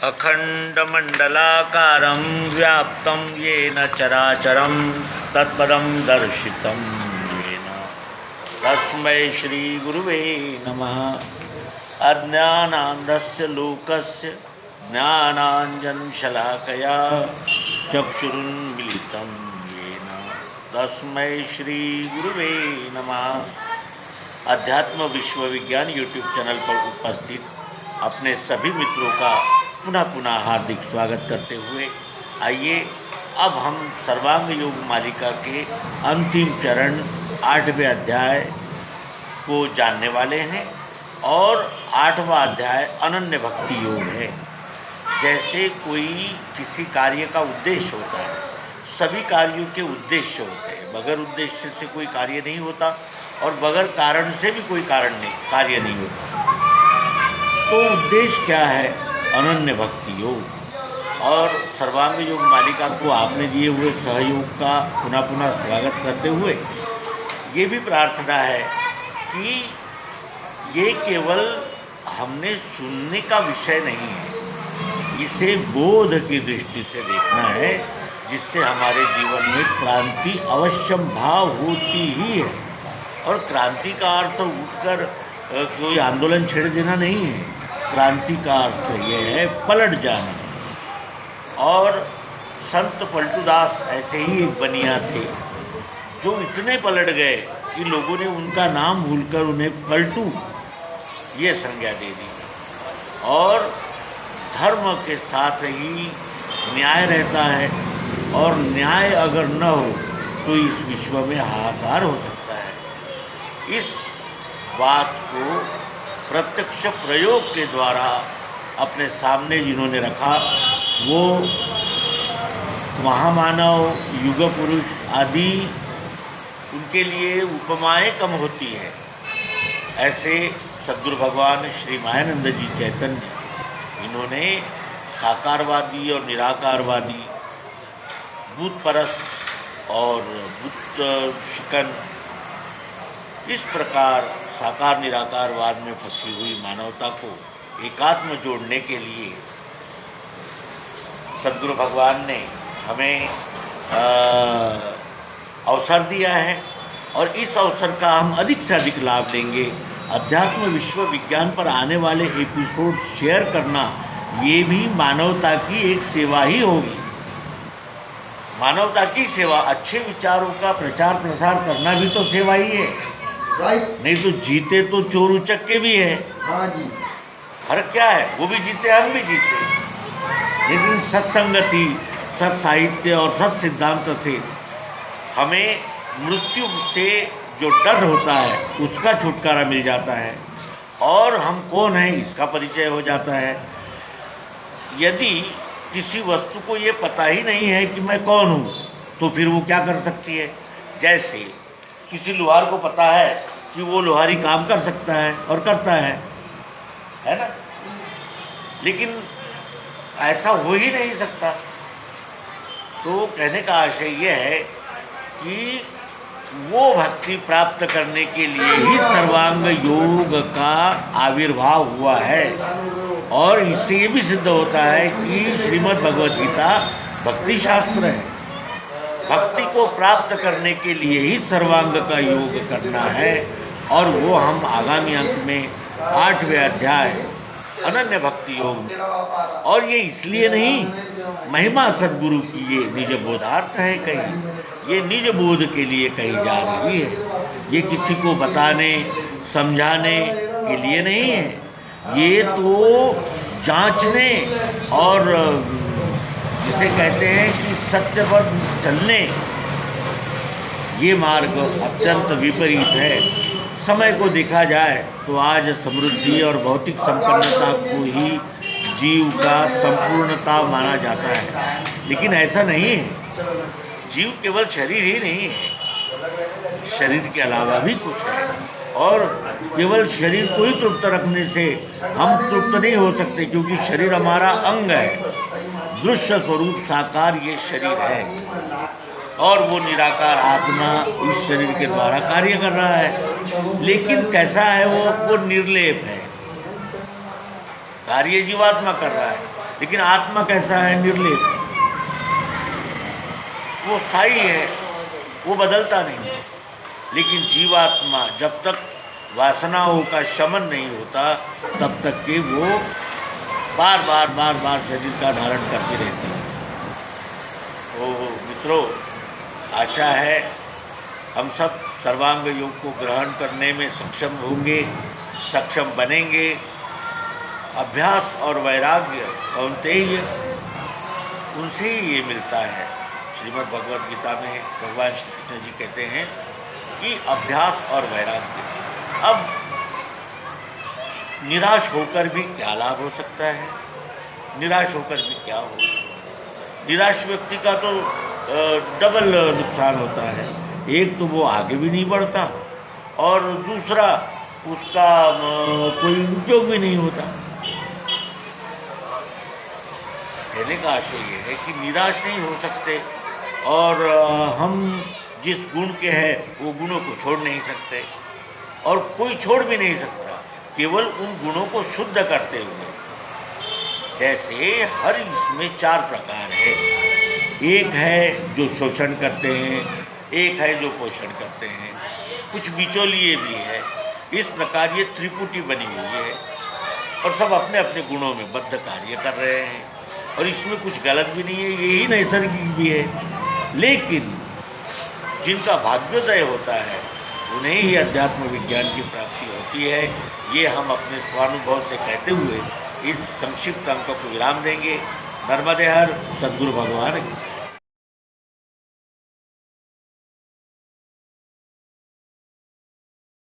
अखंडमंडलाकारं व्याप्तं येन चराचरं तत्पदं दर्शितं येन तस्मै श्रीगुरुवे नमः। अज्ञानान्धस्य लोकस्य ज्ञानाञ्जनशलाकया चक्षुरुन्मीलितं येन तस्मै श्रीगुरुवे नमः। अध्यात्म विश्वविज्ञान यूट्यूब चैनल पर उपस्थित अपने सभी मित्रों का पुनः हार्दिक स्वागत करते हुए आइए अब हम सर्वांग योग मालिका के अंतिम चरण 8वें अध्याय को जानने वाले हैं। और 8वां अध्याय अनन्य भक्ति योग है। जैसे कोई किसी कार्य का उद्देश्य होता है, सभी कार्यों के उद्देश्य होते हैं। बगैर उद्देश्य से कोई कार्य नहीं होता और बगैर कारण से भी कोई कार्य नहीं होता। तो उद्देश्य क्या है? अनन्य भक्ति योग। और सर्वांग योग मालिका को आपने दिए हुए सहयोग का पुनः स्वागत करते हुए ये भी प्रार्थना है कि ये केवल हमने सुनने का विषय नहीं है, इसे बोध की दृष्टि से देखना है, जिससे हमारे जीवन में क्रांति अवश्यम भाव होती ही है। और क्रांति का अर्थ उठकर कोई आंदोलन छेड़ देना नहीं है। क्रांति का अर्थ यह है पलट जाना। और संत पलटूदास ऐसे ही एक बनिया थे जो इतने पलट गए कि लोगों ने उनका नाम भूलकर उन्हें पलटू ये संज्ञा दे दी। और धर्म के साथ ही न्याय रहता है, और न्याय अगर न हो तो इस विश्व में हाहाकार हो सकता है। इस बात को प्रत्यक्ष प्रयोग के द्वारा अपने सामने जिन्होंने रखा वो महामानव, युग पुरुष आदि, उनके लिए उपमाएं कम होती है। ऐसे सद्गुरु भगवान श्री मायानंद जी चैतन्य, इन्होंने साकारवादी और निराकारवादी, भूतपरस्त और भूत शिकन, इस प्रकार साकार निराकारवाद में फंसी हुई मानवता को एकात्म जोड़ने के लिए सद्गुरु भगवान ने हमें अवसर दिया है। और इस अवसर का हम अधिक से अधिक लाभ लेंगे। अध्यात्म विश्व विज्ञान पर आने वाले एपिसोड शेयर करना ये भी मानवता की एक सेवा ही होगी। मानवता की सेवा, अच्छे विचारों का प्रचार प्रसार करना भी तो सेवा ही है। राइट। नहीं तो जीते तो चोर उचक्के भी है। हाँ जी। फर्क क्या है? वो भी जीते, हम भी जीते। लेकिन सत्संगति, सत्साहित्य और सत् सिद्धांत से हमें मृत्यु से जो डर होता है उसका छुटकारा मिल जाता है, और हम कौन हैं इसका परिचय हो जाता है। यदि किसी वस्तु को ये पता ही नहीं है कि मैं कौन हूँ, तो फिर वो क्या कर सकती है? जैसे किसी लोहार को पता है कि वो लोहारी काम कर सकता है और करता है ना? लेकिन ऐसा हो ही नहीं सकता। तो कहने का आशय यह है कि वो भक्ति प्राप्त करने के लिए ही सर्वांग योग का आविर्भाव हुआ है। और इससे ये भी सिद्ध होता है कि श्रीमद् भगवद गीता भक्ति शास्त्र है। भक्ति को प्राप्त करने के लिए ही सर्वांग का योग करना है। और वो हम आगामी अंक में 8वें अध्याय अनन्य भक्ति योग में। और ये इसलिए नहीं, महिमा सद्गुरु की ये निज बोधार्थ है, कहीं ये निज बोध के लिए कही जा रही है। ये किसी को बताने समझाने के लिए नहीं है, ये तो जांचने और जिसे कहते हैं कि सत्य पर चलने, ये मार्ग अत्यंत विपरीत है। समय को देखा जाए तो आज समृद्धि और भौतिक संपन्नता को ही जीव का संपूर्णता माना जाता है, लेकिन ऐसा नहीं है। जीव केवल शरीर ही नहीं है, शरीर के अलावा भी कुछ है। और केवल शरीर को ही तृप्त रखने से हम तृप्त नहीं हो सकते, क्योंकि शरीर हमारा अंग है। दृश्य स्वरूप साकार ये शरीर है, और वो निराकार आत्मा इस शरीर के द्वारा कार्य कर रहा है। लेकिन कैसा है वो निर्लेप है। कार्य जीवात्मा कर रहा है, लेकिन आत्मा कैसा है? निर्लेप, वो स्थायी है, वो बदलता नहीं। लेकिन जीवात्मा जब तक वासनाओं का शमन नहीं होता तब तक कि वो बार बार शरीर का धारण करती रहती है। तो मित्रों, आशा है हम सब सर्वांग योग को ग्रहण करने में सक्षम होंगे, सक्षम बनेंगे। अभ्यास और वैराग्य कौन्तेय, उनसे ही ये मिलता है। श्रीमद् भगवद गीता में भगवान श्री कृष्ण जी कहते हैं कि अभ्यास और वैराग्य। अब निराश होकर भी क्या लाभ हो सकता है? निराश होकर भी क्या हो? निराश व्यक्ति का तो डबल नुकसान होता है। एक तो वो आगे भी नहीं बढ़ता और दूसरा उसका कोई उपयोग भी नहीं होता। कहने का आशय ये है कि निराश नहीं हो सकते और हम जिस गुण के हैं वो गुणों को छोड़ नहीं सकते और कोई छोड़ भी नहीं सकता, केवल उन गुणों को शुद्ध करते हुए। जैसे हर इसमें 4 प्रकार है। एक है जो शोषण करते हैं, एक है जो पोषण करते हैं, कुछ बिचौलिए भी है। इस प्रकार ये त्रिपुटी बनी हुई है और सब अपने अपने गुणों में बद्ध कार्य कर रहे हैं और इसमें कुछ गलत भी नहीं है, यही नैसर्गिक भी है। लेकिन जिनका भाग्योदय होता है उन्हें ही अध्यात्म विज्ञान की प्राप्ति होती है। ये हम अपने स्वानुभव से कहते हुए इस संक्षिप्त अंक को विराम देंगे। नर्मदे हर, सद्गुरु भगवान की।